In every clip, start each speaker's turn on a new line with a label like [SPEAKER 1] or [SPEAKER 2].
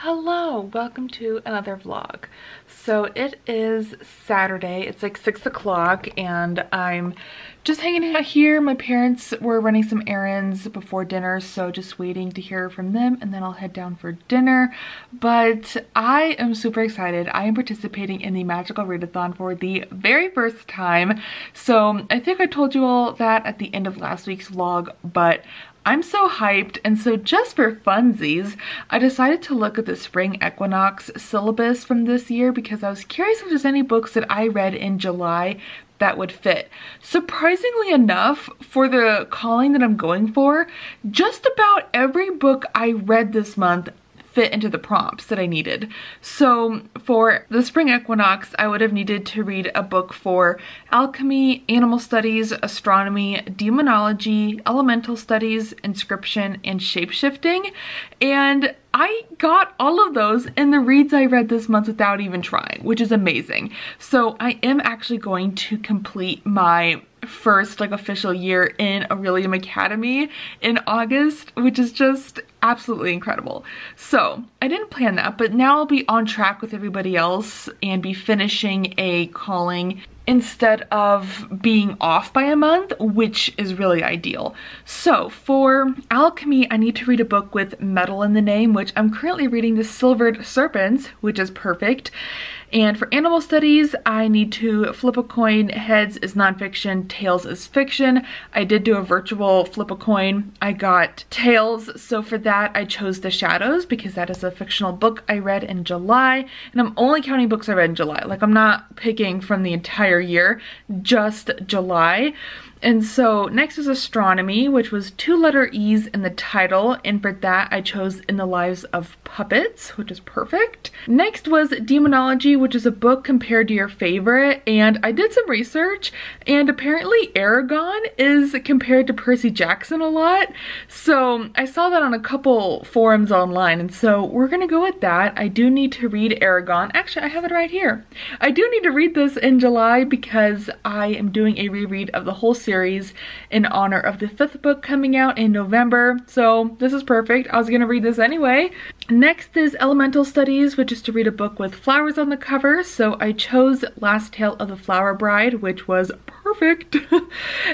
[SPEAKER 1] Hello, welcome to another vlog. So it is Saturday, it's like 6 o'clock and I'm just hanging out here. My parents were running some errands before dinner, so just waiting to hear from them and then I'll head down for dinner. But I am super excited. I am participating in the Magical Readathon for the very first time. So I think I told you all that at the end of last week's vlog, but I'm so hyped, and so just for funsies, I decided to look at the spring equinox syllabus from this year because I was curious if there's any books that I read in July that would fit. Surprisingly enough, for the calling that I'm going for, just about every book I read this month fit into the prompts that I needed. So for the spring equinox, I would have needed to read a book for alchemy, animal studies, astronomy, demonology, elemental studies, inscription, and shapeshifting. And I got all of those in the reads I read this month without even trying, which is amazing. So I am actually going to complete my first official year in Aurelium Academy in August, which is just absolutely incredible. So I didn't plan that, but now I'll be on track with everybody else and be finishing a calling instead of being off by a month, which is really ideal. So for alchemy, I need to read a book with metal in the name, which I'm currently reading The Silvered Serpents, which is perfect. And for animal studies, I need to flip a coin. Heads is nonfiction, tails is fiction. I did do a virtual flip a coin. I got tails, so for that I chose The Shadows because that is a fictional book I read in July. And I'm only counting books I read in July. I'm not picking from the entire year, just July. And so next is astronomy, which was 2-letter E's in the title, and for that I chose In the Lives of Puppets, which is perfect. Next was demonology, which is a book compared to your favorite, and I did some research, and apparently Aragon is compared to Percy Jackson a lot. So I saw that on a couple forums online, and so we're gonna go with that. I do need to read Aragon. Actually, I have it right here. I do need to read this in July because I am doing a reread of the whole series in honor of the 5th book coming out in November. So this is perfect. I was gonna read this anyway. Next is elemental studies, which is to read a book with flowers on the cover. So I chose Last Tale of the Flower Bride, which was perfect.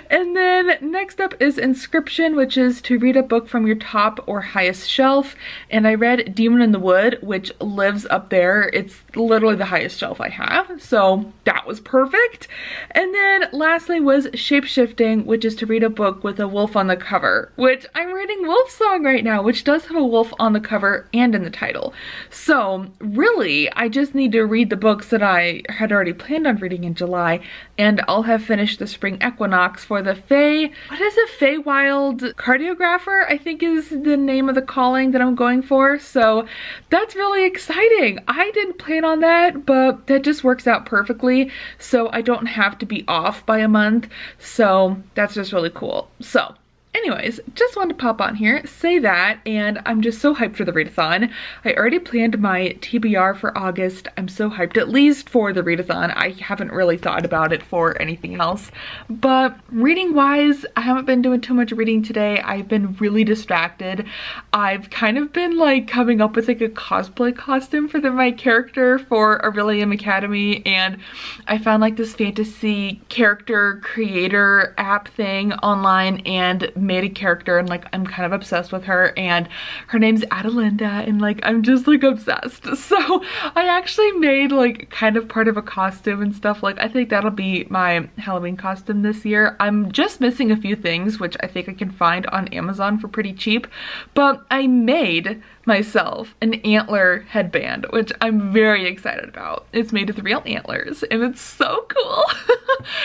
[SPEAKER 1] And then next up is inscription, which is to read a book from your top or highest shelf. And I read Demon in the Wood, which lives up there. It's literally the highest shelf I have. So that was perfect. And then lastly was shapeshifting, which is to read a book with a wolf on the cover, which I'm reading Wolfsong right now, which does have a wolf on the cover and in the title. So really, I just need to read the books that I had already planned on reading in July, and I'll have finished the spring equinox for the Feywild Cardiographer, I think is the name of the calling that I'm going for. So that's really exciting. I didn't plan on that, but that just works out perfectly. So I don't have to be off by a month. So that's just really cool. So anyways, just wanted to pop on here, say that, and I'm just so hyped for the readathon. I already planned my TBR for August. I'm so hyped, at least for the readathon. I haven't really thought about it for anything else. But reading wise, I haven't been doing too much reading today. I've been really distracted. I've kind of been coming up with a cosplay costume for my character for Aurelium Academy, and I found this fantasy character creator app thing online and made a character, and I'm kind of obsessed with her, and her name's Adelinda, and I'm just obsessed. So I actually made kind of part of a costume and stuff. I think that'll be my Halloween costume this year. I'm just missing a few things, which I think I can find on Amazon for pretty cheap, but I made myself an antler headband, which I'm very excited about. It's made with real antlers and it's so cool.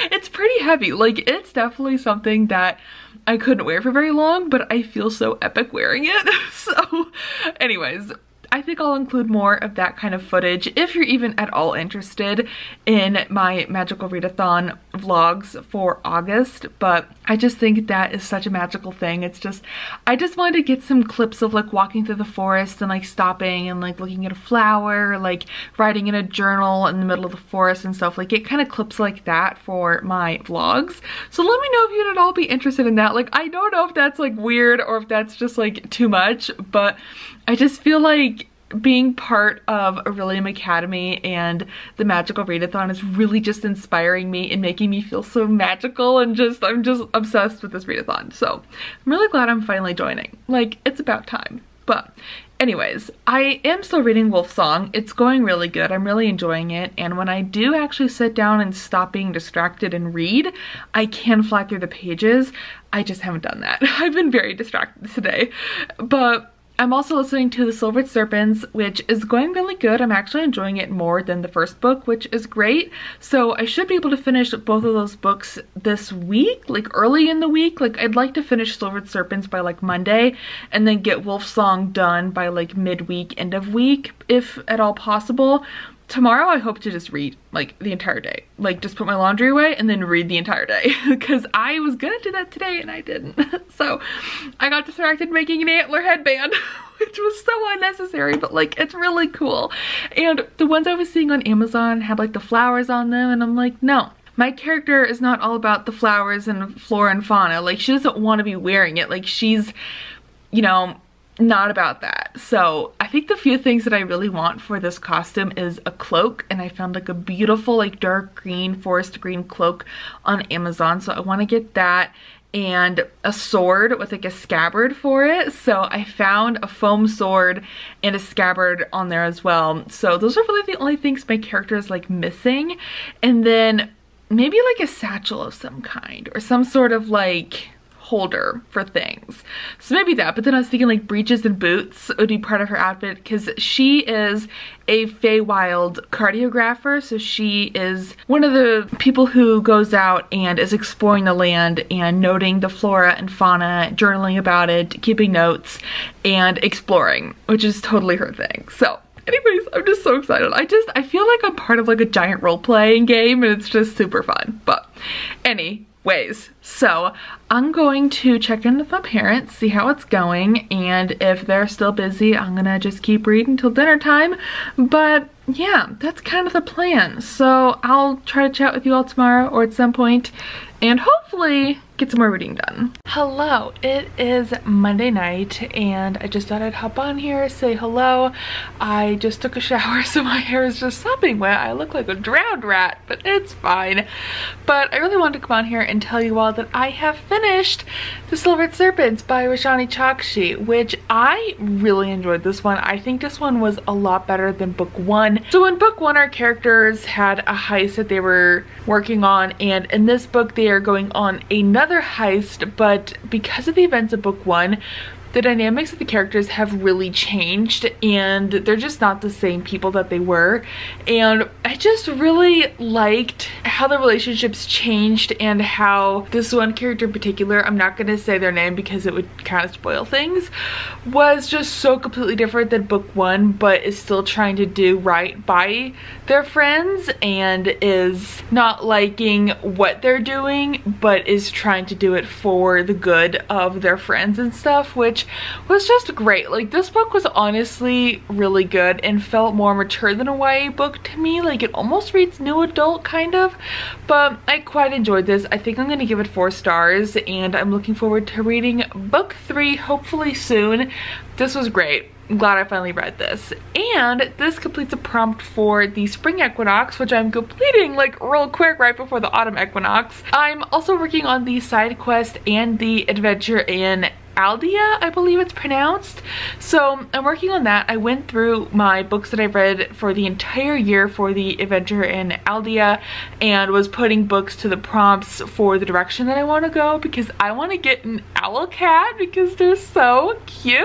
[SPEAKER 1] It's pretty heavy. It's definitely something that I couldn't wear for very long, but I feel so epic wearing it. So anyways, I think I'll include more of that kind of footage if you're even at all interested in my Magical Readathon vlogs for August, but I just think that is such a magical thing. It's just, I just wanted to get some clips of walking through the forest and stopping and looking at a flower, writing in a journal in the middle of the forest and stuff. Get kind of clips like that for my vlogs. So let me know if you'd at all be interested in that. I don't know if that's weird or if that's just too much, but I just feel being part of Aurelium Academy and the Magical Readathon is really just inspiring me and making me feel so magical, and I'm just obsessed with this readathon. So I'm really glad I'm finally joining. Like, it's about time. But anyways, I am still reading Wolf Song. It's going really good. I'm really enjoying it. And when I do actually sit down and stop being distracted and read, I can fly through the pages. I just haven't done that. I've been very distracted today. But I'm also listening to The Silvered Serpents, which is going really good. I'm actually enjoying it more than the first book, which is great. So I should be able to finish both of those books this week, like early in the week. Like, I'd like to finish Silvered Serpents by like Monday, and then get Wolf Song done by like midweek, end of week, if at all possible. Tomorrow I hope to just read like the entire day, like just put my laundry away and then read the entire day, because I was gonna do that today and I didn't. So I got distracted making an antler headband, which was so unnecessary, but like it's really cool. And the ones I was seeing on Amazon had like the flowers on them, and I'm like, no. My character is not all about the flowers and flora and fauna. Like, she doesn't want to be wearing it. Like, she's, you know, not about that. So I think the few things that I really want for this costume is a cloak, and I found like a beautiful like dark green, forest green cloak on Amazon, so I want to get that, and a sword with like a scabbard for it. So I found a foam sword and a scabbard on there as well. So those are really the only things my character is like missing. And then maybe like a satchel of some kind, or some sort of like holder for things. So maybe that, but then I was thinking like breeches and boots would be part of her outfit, because she is a Feywild cartographer. So she is one of the people who goes out and is exploring the land and noting the flora and fauna, journaling about it, keeping notes, and exploring, which is totally her thing. So anyways, I'm just so excited. I feel like I'm part of like a giant role-playing game, and it's just super fun. But anyways, so I'm going to check in with my parents, see how it's going, and if they're still busy, I'm gonna just keep reading till dinner time. But yeah, that's kind of the plan. So I'll try to chat with you all tomorrow or at some point, and hopefully get some more reading done. Hello, it is Monday night, and I just thought I'd hop on here, say hello. I just took a shower, so my hair is just sopping wet. I look like a drowned rat, but it's fine. But I really wanted to come on here and tell you all that I have finished The Silvered Serpents by Rashani Chokshi, which I really enjoyed this one. I think this one was a lot better than book one. So in book one, our characters had a heist that they were working on, and in this book they are going on another heist, but because of the events of book one, the dynamics of the characters have really changed, and they're just not the same people that they were. And I just really liked how the relationships changed, and how this one character in particular, I'm not going to say their name because it would kind of spoil things, was just so completely different than book one, but is still trying to do right by their friends, and is not liking what they're doing, but is trying to do it for the good of their friends and stuff, which was just great. Like, this book was honestly really good and felt more mature than a YA book to me. Like, it almost reads new adult kind of, but I quite enjoyed this. I think I'm gonna give it 4 stars, and I'm looking forward to reading book 3 hopefully soon. This was great. I'm glad I finally read this. And this completes a prompt for the spring equinox, which I'm completing like real quick right before the autumn equinox. I'm also working on the side quest and the adventure in Aldea, I believe it's pronounced. So I'm working on that. I went through my books that I read for the entire year for the adventure in Aldea, and was putting books to the prompts for the direction that I want to go, because I want to get an owl cat because they're so cute.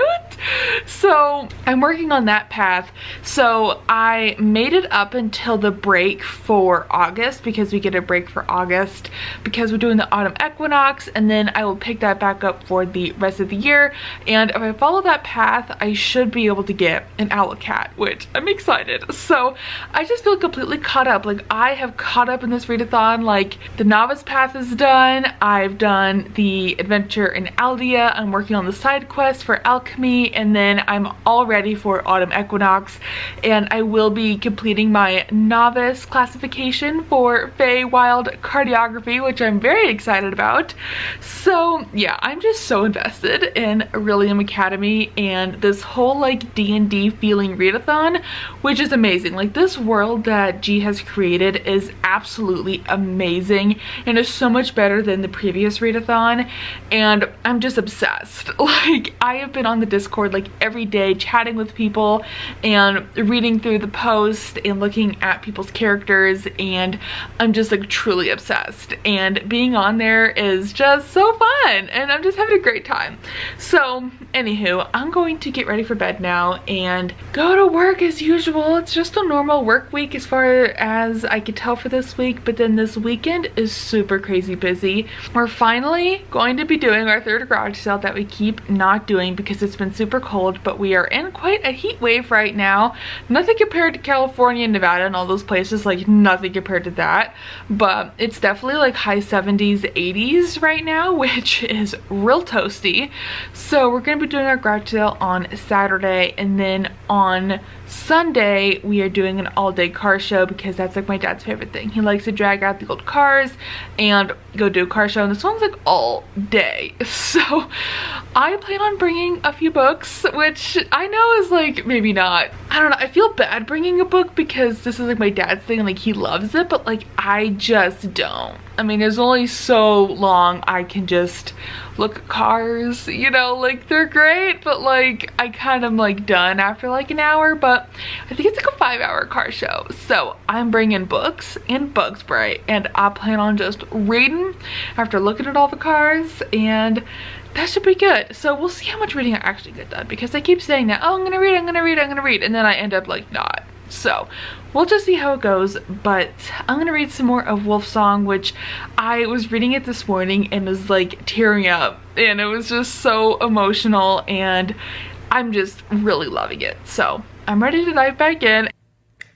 [SPEAKER 1] So I'm working on that path. So I made it up until the break for August, because we get a break for August because we're doing the autumn equinox, and then I will pick that back up for the rest of the year. And if I follow that path, I should be able to get an owl cat, which I'm excited. So I just feel completely caught up. Like, I have caught up in this readathon. Like, the novice path is done, I've done the adventure in Aldea, I'm working on the side quest for alchemy, and then I'm all ready for autumn equinox, and I will be completing my novice classification for Feywild cartography, which I'm very excited about. So yeah, I'm just so invested. interested in Aurelium Academy and this whole like D&D feeling readathon, which is amazing. Like, this world that G has created is absolutely amazing and is so much better than the previous readathon, and I'm just obsessed. Like, I have been on the Discord like every day chatting with people and reading through the post and looking at people's characters, and I'm just like truly obsessed, and being on there is just so fun and I'm just having a great time. So anywho, I'm going to get ready for bed now and go to work as usual. It's just a normal work week as far as I could tell for this week, but then this weekend is super crazy busy. We're finally going to be doing our third garage sale that we keep not doing because it's been super cold, but we are in quite a heat wave right now. Nothing compared to California and Nevada and all those places, like nothing compared to that, but it's definitely like high 70s, 80s right now, which is real toasty. So we're gonna be doing our garage sale on Saturday, and then on Sunday we are doing an all-day car show because that's like my dad's favorite thing. He likes to drag out the old cars and go do a car show, and this one's like all day. So I plan on bringing a few books, which I know is like maybe not, I don't know, I feel bad bringing a book because this is like my dad's thing and like he loves it, but like I just don't. I mean, there's only so long I can just look at cars, you know, like they're great, but like I kind of like done after like an hour, but I think it's like a 5-hour car show. So I'm bringing books and bug spray, and I plan on just reading after looking at all the cars, and that should be good. So we'll see how much reading I actually get done, because I keep saying that, oh, I'm gonna read, I'm gonna read, I'm gonna read, and then I end up like not. So we'll just see how it goes, but I'm gonna read some more of Wolf Song, which I was reading it this morning and was like tearing up, and it was just so emotional, and I'm just really loving it. So I'm ready to dive back in.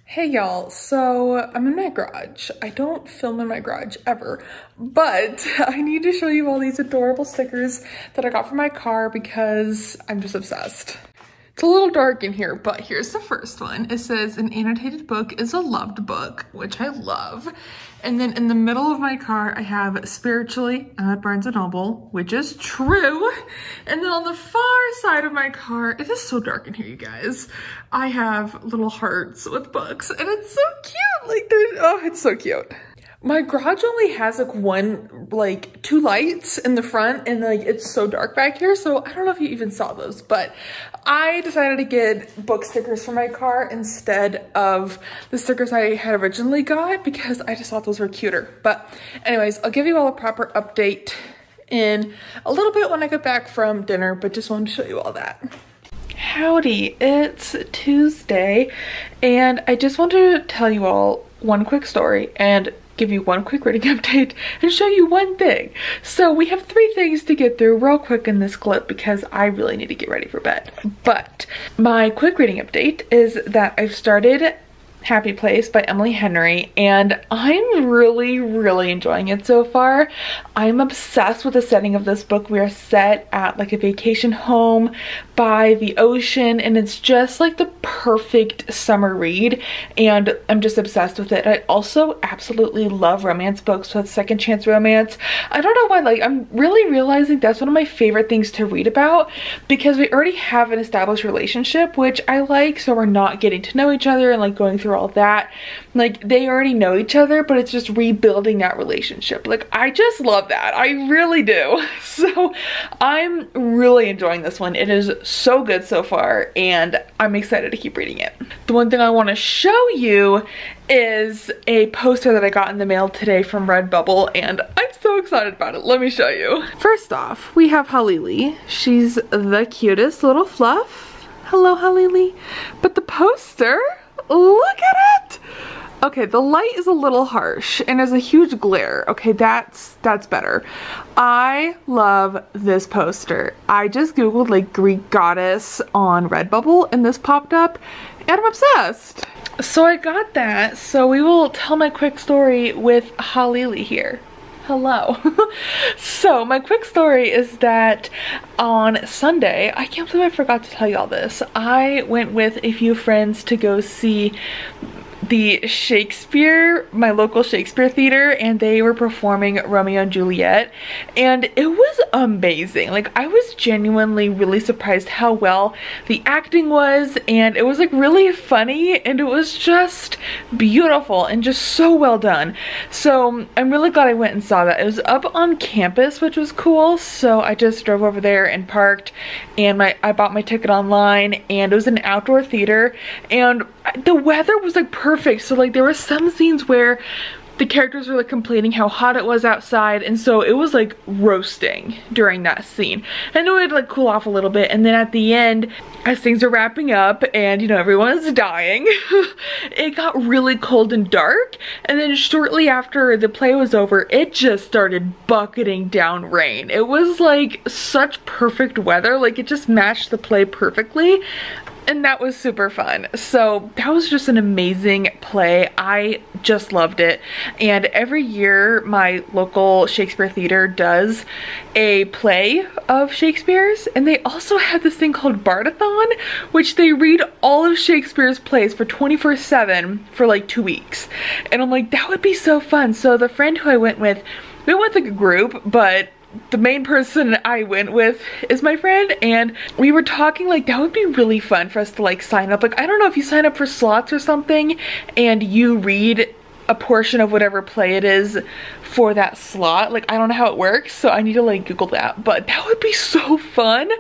[SPEAKER 1] Hey y'all, so I'm in my garage. I don't film in my garage ever, but I need to show you all these adorable stickers that I got for my car because I'm just obsessed. It's a little dark in here, but here's the first one. It says, an annotated book is a loved book, which I love. And then in the middle of my car, I have spiritually at Barnes & Noble, which is true. And then on the far side of my car, it is so dark in here, you guys, I have little hearts with books, and it's so cute. Like, oh, it's so cute. My garage only has like two lights in the front, and like it's so dark back here, so I don't know if you even saw those, but I decided to get book stickers for my car instead of the stickers I had originally got because I just thought those were cuter. But anyways, I'll give you all a proper update in a little bit when I get back from dinner, but just wanted to show you all that. Howdy, it's Tuesday, and I just wanted to tell you all one quick story and give you one quick reading update and show you one thing. So we have 3 things to get through real quick in this clip because I really need to get ready for bed. But my quick reading update is that I've started Happy Place by Emily Henry, and I'm really enjoying it so far. I'm obsessed with the setting of this book. We are set at like a vacation home by the ocean, and it's just like the perfect summer read, and I'm just obsessed with it. I also absolutely love romance books with second chance romance. I don't know why, like I'm really realizing that's one of my favorite things to read about because we already have an established relationship, which I like, so we're not getting to know each other and like going through all that. Like, they already know each other, but it's just rebuilding that relationship. Like, I just love that. I really do. So I'm really enjoying this one. It is so good so far, and I'm excited to keep reading it. The one thing I want to show you is a poster that I got in the mail today from Redbubble, and I'm so excited about it. Let me show you. First off, we have Halili. She's the cutest little fluff. Hello, Halili. But the poster, look at it. Okay, the light is a little harsh and there's a huge glare. Okay, that's better. I love this poster. I just googled like Greek goddess on Redbubble and this popped up and I'm obsessed. So I got that. So we will tell my quick story with Halili here. Hello. So my quick story is that on Sunday, I can't believe I forgot to tell you all this. I went with a few friends to go see the Shakespeare, my local Shakespeare theater, and they were performing Romeo and Juliet, and it was amazing. Like, I was genuinely really surprised how well the acting was, and it was like really funny, and it was just beautiful and just so well done. So I'm really glad I went and saw that. It was up on campus, which was cool, so I just drove over there and parked, and I bought my ticket online, and it was an outdoor theater, and the weather was like perfect. So like there were some scenes where the characters were like complaining how hot it was outside, and so it was like roasting during that scene, and it would like cool off a little bit, and then at the end, as things are wrapping up and you know everyone's dying, it got really cold and dark, and then shortly after the play was over, it just started bucketing down rain. It was like such perfect weather, like it just matched the play perfectly. And that was super fun. So that was just an amazing play. I just loved it. And every year my local Shakespeare theater does a play of Shakespeare's, and they also have this thing called Bardathon, which they read all of Shakespeare's plays for 24/7 for like 2 weeks. And I'm like, that would be so fun. So the friend who I went with, we went with like a group, but the main person I went with is my friend, and we were talking like that would be really fun for us to like sign up. Like, I don't know if you sign up for slots or something and you read a portion of whatever play it is for that slot. Like, I don't know how it works, so I need to like Google that, but that would be so fun.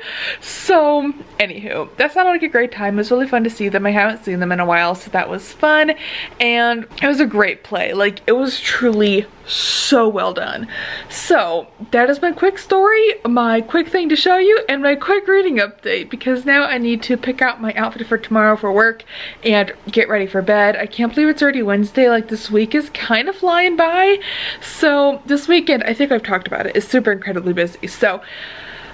[SPEAKER 1] So anywho, that sounded like a great time. It was really fun to see them. I haven't seen them in a while, so that was fun, and it was a great play. Like, it was truly so well done. So that is my quick story, my quick thing to show you, and my quick reading update, because now I need to pick out my outfit for tomorrow for work and get ready for bed. I can't believe it's already Wednesday. Like, this week is kind of flying by. So this weekend, I think I've talked about it, is super incredibly busy. So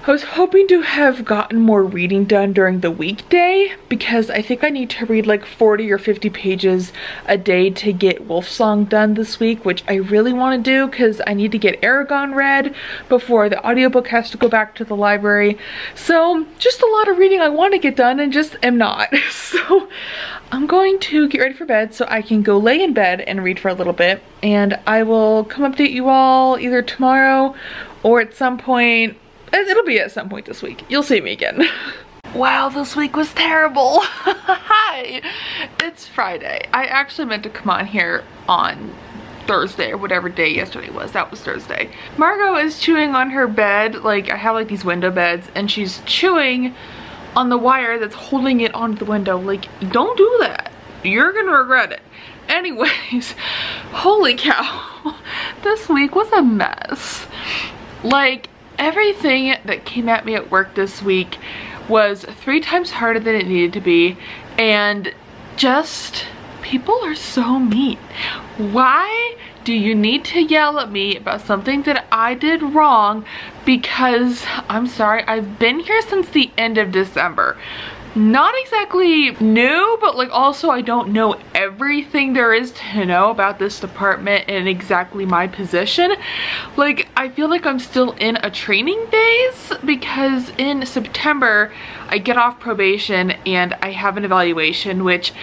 [SPEAKER 1] I was hoping to have gotten more reading done during the weekday, because I think I need to read like 40 or 50 pages a day to get Wolfsong done this week, which I really want to do because I need to get Aragon read before the audiobook has to go back to the library. So just a lot of reading I want to get done and just am not. So I'm going to get ready for bed so I can go lay in bed and read for a little bit, and I will come update you all either tomorrow or at some point. It'll be at some point this week. You'll see me again. Wow, this week was terrible. Hi, it's Friday. I actually meant to come on here on Thursday or whatever day yesterday was. That was Thursday. Margot is chewing on her bed. Like, I have like these window beds, and she's chewing on the wire that's holding it onto the window. Like, don't do that. You're gonna regret it. Anyways, holy cow. This week was a mess. Like, everything that came at me at work this week was 3 times harder than it needed to be, and just people are so mean. Why do you need to yell at me about something that I did wrong? Because I'm sorry, I've been here since the end of December. Not exactly new, but like also I don't know everything there is to know about this department and exactly my position. Like, I feel like I'm still in a training phase, because in September I get off probation and I have an evaluation, which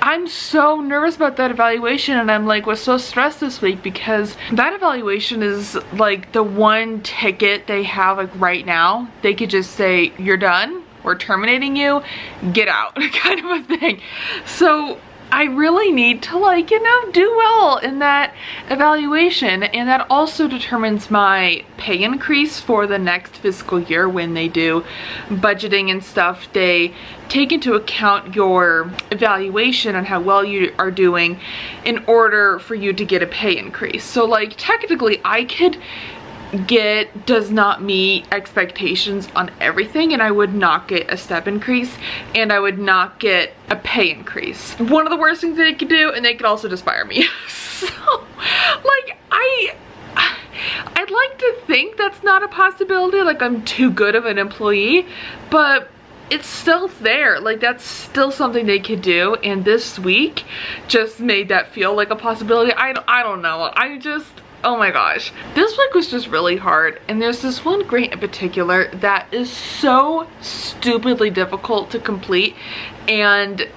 [SPEAKER 1] I'm so nervous about that evaluation, and I'm like was so stressed this week because that evaluation is like the one ticket they have like right now. They could just say, you're done, we're terminating you, get out, kind of a thing. So I really need to, like, you know, do well in that evaluation, and that also determines my pay increase for the next fiscal year. When they do budgeting and stuff, they take into account your evaluation on how well you are doing in order for you to get a pay increase. So like technically I could get does not meet expectations on everything, and I would not get a step increase, and I would not get a pay increase. One of the worst things they could do, and they could also just fire me. So like I'd like to think that's not a possibility, like I'm too good of an employee, but it's still there. Like, that's still something they could do, and this week just made that feel like a possibility. I don't know. Oh my gosh, this week was just really hard, and there's this one grant in particular that is so stupidly difficult to complete, and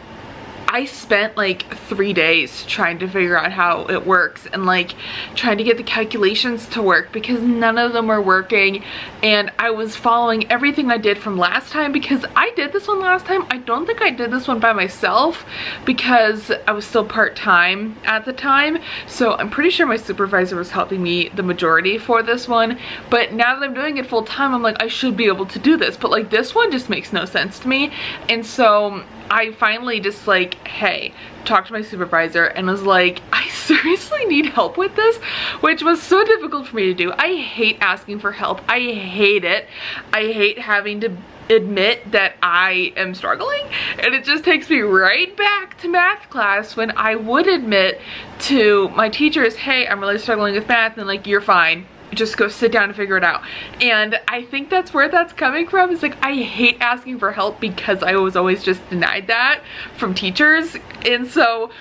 [SPEAKER 1] I spent like 3 days trying to figure out how it works and like trying to get the calculations to work because none of them were working, and I was following everything I did from last time because I did this one last time. I don't think I did this one by myself because I was still part-time at the time, so I'm pretty sure my supervisor was helping me the majority for this one, but now that I'm doing it full-time, I'm like, I should be able to do this, but like this one just makes no sense to me. And so I finally just like, hey, talked to my supervisor and was like, I seriously need help with this, which was so difficult for me to do. I hate asking for help. I hate it. I hate having to admit that I am struggling, and it just takes me right back to math class when I would admit to my teachers, hey, I'm really struggling with math, and like, you're fine, just go sit down and figure it out. And I think that's where that's coming from. It's like, I hate asking for help because I was always just denied that from teachers, and so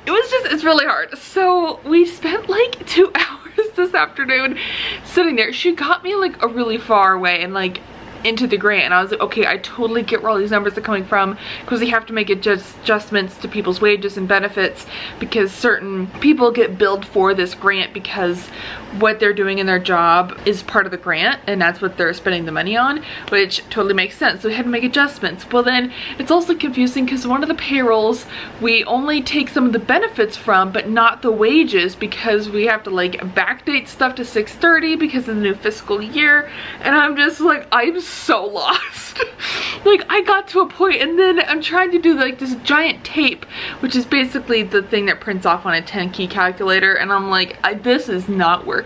[SPEAKER 1] it was just, it's really hard. So we spent like 2 hours this afternoon sitting there. She got me like a really far away and like into the grant, and I was like, okay, I totally get where all these numbers are coming from because we have to make adjustments to people's wages and benefits because certain people get billed for this grant because what they're doing in their job is part of the grant and that's what they're spending the money on, which totally makes sense. So we had to make adjustments. Well, then it's also confusing because one of the payrolls we only take some of the benefits from but not the wages because we have to like backdate stuff to 6/30 because of the new fiscal year, and I'm just like, I'm so lost. Like, I got to a point and then I'm trying to do like this giant tape, which is basically the thing that prints off on a 10-key calculator, and I'm like, this is not working.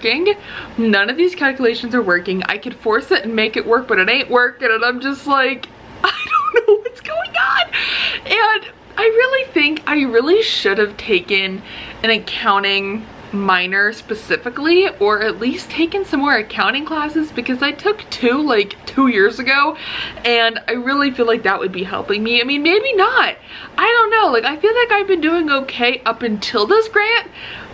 [SPEAKER 1] None of these calculations are working. I could force it and make it work, but it ain't working, and I'm just like, I don't know what's going on. And I really think I really should have taken an accounting minor specifically, or at least taken some more accounting classes because I took 2 like 2 years ago, and I really feel like that would be helping me. I mean, maybe not. I don't know. Like, I feel like I've been doing okay up until this grant.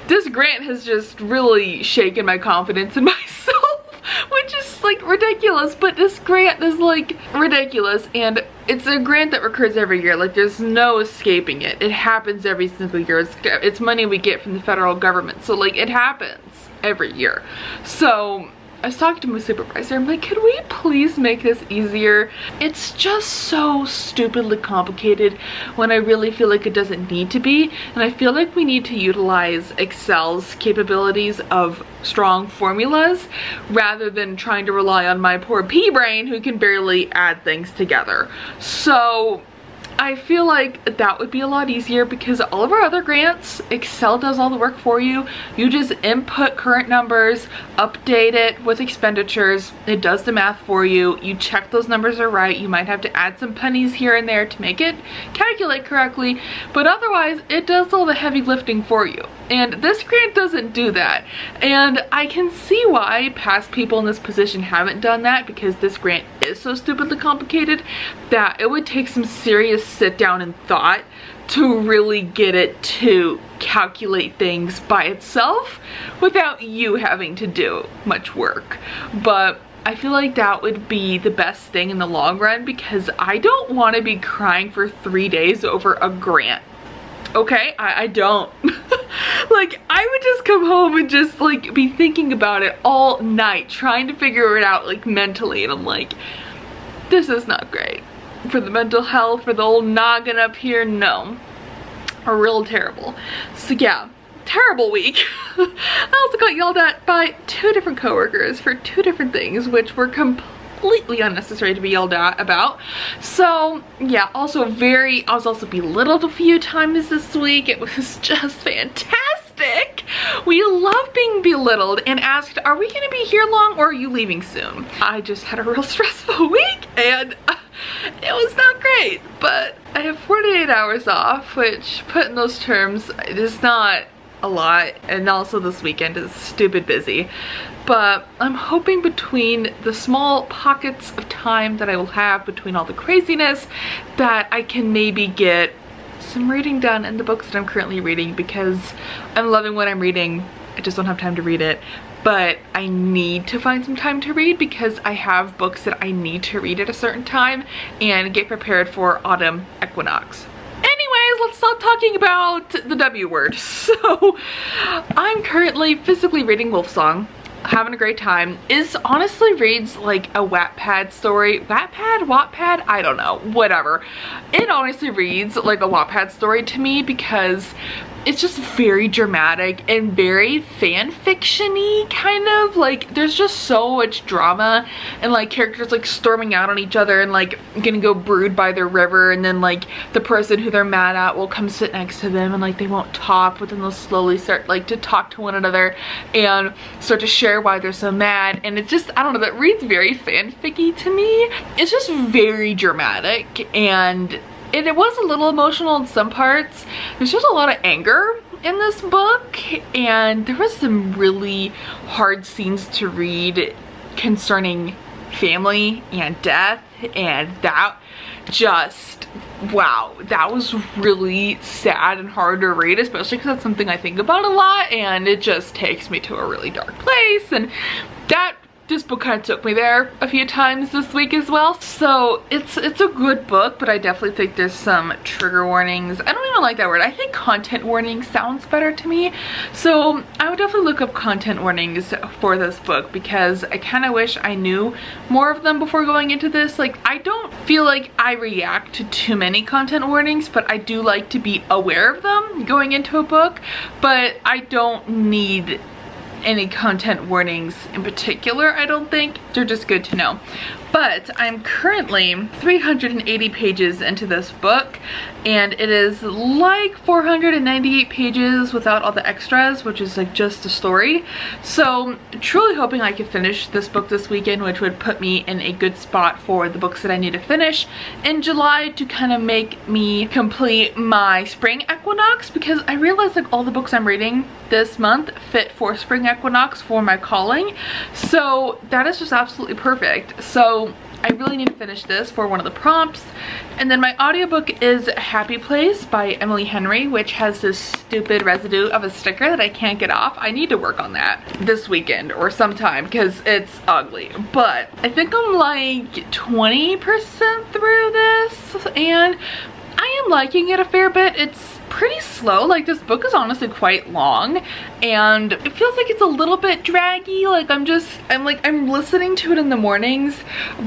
[SPEAKER 1] This grant has just really shaken my confidence in myself, which is like ridiculous, but this grant is like ridiculous, and it's a grant that recurs every year. Like, there's no escaping it. It happens every single year. It's money we get from the federal government, so like, it happens every year. So I was talking to my supervisor. I'm like, could we please make this easier? It's just so stupidly complicated when I really feel like it doesn't need to be. And I feel like we need to utilize Excel's capabilities of strong formulas rather than trying to rely on my poor pea brain who can barely add things together. So I feel like that would be a lot easier because all of our other grants, Excel does all the work for you. You just input current numbers, update it with expenditures, it does the math for you. You check those numbers are right. You might have to add some pennies here and there to make it calculate correctly, but otherwise it does all the heavy lifting for you. And this grant doesn't do that. And I can see why past people in this position haven't done that, because this grant is so stupidly complicated that it would take some serious sit down and thought to really get it to calculate things by itself without you having to do much work. But I feel like that would be the best thing in the long run, because I don't want to be crying for 3 days over a grant. Okay, I don't. Like, I would just come home and just like be thinking about it all night, trying to figure it out like mentally, and I'm like, this is not great for the mental health, for the old noggin up here. No, real terrible. So yeah, terrible week. I also got yelled at by 2 different coworkers for 2 different things, which were completely unnecessary to be yelled at about. So yeah, I was also belittled a few times this week. It was just fantastic. We love being belittled and asked, are we gonna be here long or are you leaving soon? I just had a real stressful week, and it was not great, but I have 48 hours off, which put in those terms is not a lot, and also this weekend is stupid busy. But I'm hoping between the small pockets of time that I will have between all the craziness that I can maybe get some reading done in the books that I'm currently reading, because I'm loving what I'm reading. I just don't have time to read it. But I need to find some time to read because I have books that I need to read at a certain time and get prepared for autumn equinox. Anyways, let's stop talking about the W word. So I'm currently physically reading Wolfsong, having a great time. It honestly reads like a Wattpad story. Wattpad? I don't know, whatever. It honestly reads like a Wattpad story to me because it's just very dramatic and very fan fiction-y, kind of. Like, there's just so much drama and like characters like storming out on each other and like gonna go brood by the river, and then like the person who they're mad at will come sit next to them and like they won't talk, but then they'll slowly start like to talk to one another and start to share why they're so mad. And it just, I don't know, that reads very fanficky to me. It's just very dramatic, and it was a little emotional in some parts. There's just a lot of anger in this book, and there was some really hard scenes to read concerning family and death, and that just, wow, that was really sad and hard to read, especially because that's something I think about a lot, and it just takes me to a really dark place. And this book kind of took me there a few times this week as well. So it's a good book, but I definitely think there's some trigger warnings. I don't even like that word. I think content warning sounds better to me. So I would definitely look up content warnings for this book, because I kind of wish I knew more of them before going into this. Like, I don't feel like I react to too many content warnings, but I do like to be aware of them going into a book. But I don't need any content warnings in particular, I don't think. They're just good to know. But I'm currently 380 pages into this book, and it is like 498 pages without all the extras, which is like just a story. So truly hoping I can finish this book this weekend, which would put me in a good spot for the books that I need to finish in July to kind of make me complete my spring equinox, because I realized like all the books I'm reading this month fit for spring equinox for my calling. So that is just absolutely perfect. So I really need to finish this for one of the prompts. And then my audiobook is Happy Place by Emily Henry, which has this stupid residue of a sticker that I can't get off. I need to work on that this weekend or sometime because it's ugly. But I think I'm like 20% through this, and I am liking it a fair bit. It's pretty slow. Like, this book is honestly quite long, and it feels like it's a little bit draggy. Like, I'm listening to it in the mornings,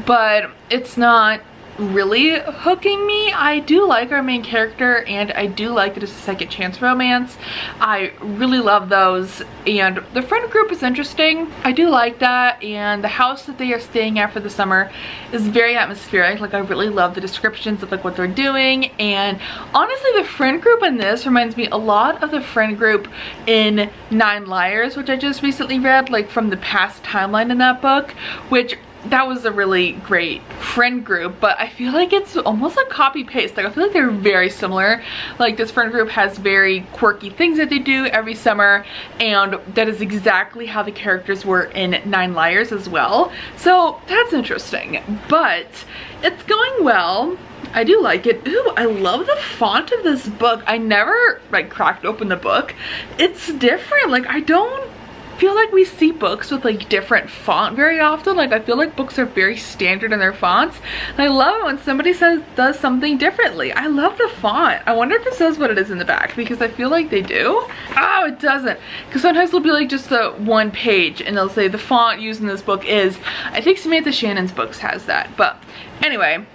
[SPEAKER 1] but it's not really hooking me. I do like our main character, and I do like that it's a second chance romance. I really love those, and the friend group is interesting. I do like that, and the house that they are staying at for the summer is very atmospheric. Like, I really love the descriptions of like what they're doing, and honestly the friend group in this reminds me a lot of the friend group in 9 Liars, which I just recently read, like from the past timeline in that book, which that was a really great friend group, but I feel like it's almost like copy paste. Like, I feel like they're very similar. Like, this friend group has very quirky things that they do every summer, and that is exactly how the characters were in 9 Liars as well. So that's interesting, but it's going well. I do like it. Ooh, I love the font of this book. I never like cracked open the book. It's different. Like, I don't feel like we see books with like different font very often. Like, I feel like books are very standard in their fonts, and I love it when somebody does something differently. I love the font. I wonder if it says what it is in the back, because I feel like they do. Oh, it doesn't, because sometimes it'll be like just the one page and they'll say the font used in this book is, I think Samantha Shannon's books has that. But anyway,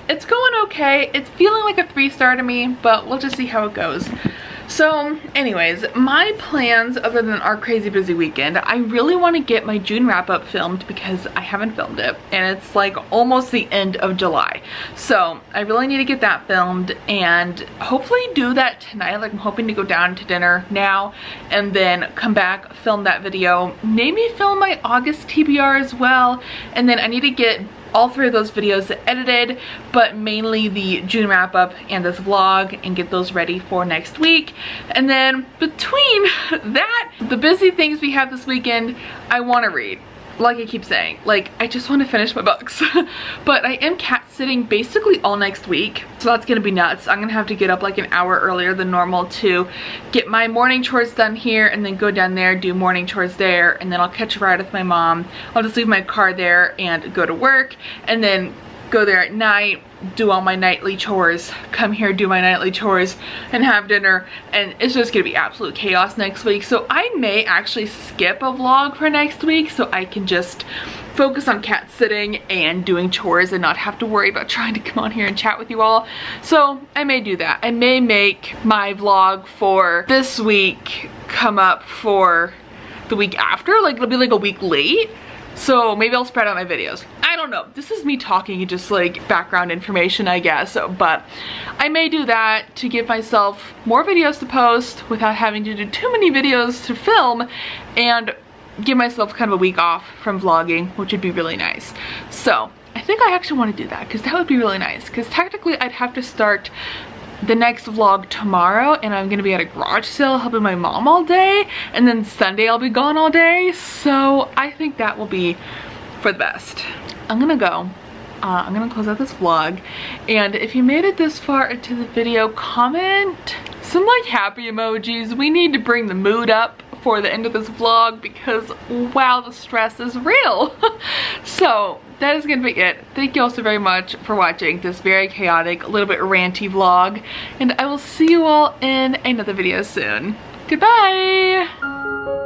[SPEAKER 1] it's going okay. It's feeling like a 3-star to me, but we'll just see how it goes. So anyways, my plans other than our crazy busy weekend, I really want to get my June wrap-up filmed because I haven't filmed it, and it's like almost the end of July. So I really need to get that filmed and hopefully do that tonight. Like, I'm hoping to go down to dinner now and then come back, film that video, maybe film my August TBR as well. And then I need to get all 3 of those videos edited, but mainly the June wrap up and this vlog, and get those ready for next week. And then between that, the busy things we have this weekend, I want to read. Like I keep saying, like, I just want to finish my books. But I am cat sitting basically all next week, so that's gonna be nuts. I'm gonna have to get up like an hour earlier than normal to get my morning chores done here, and then go down there, do morning chores there, and then I'll catch a ride with my mom. I'll just leave my car there and go to work, and then go there at night, do all my nightly chores, come here, do my nightly chores, and have dinner, and it's just gonna be absolute chaos next week. So I may actually skip a vlog for next week so I can just focus on cat sitting and doing chores and not have to worry about trying to come on here and chat with you all. So I may do that. I may make my vlog for this week come up for the week after, like it'll be like a week late. So maybe I'll spread out my videos. I don't know. This is me talking and just like background information, I guess. But I may do that to give myself more videos to post without having to do too many videos to film, and give myself kind of a week off from vlogging, which would be really nice. So I think I actually want to do that because that would be really nice, because technically I'd have to start the next vlog tomorrow, and I'm gonna be at a garage sale helping my mom all day, and then Sunday I'll be gone all day. So I think that will be for the best. I'm gonna go. I'm gonna close out this vlog, and if you made it this far into the video, comment some like happy emojis. We need to bring the mood up for the end of this vlog because wow, the stress is real. So that is gonna be it. Thank you all so very much for watching this very chaotic, a little bit ranty vlog, and I will see you all in another video soon. Goodbye.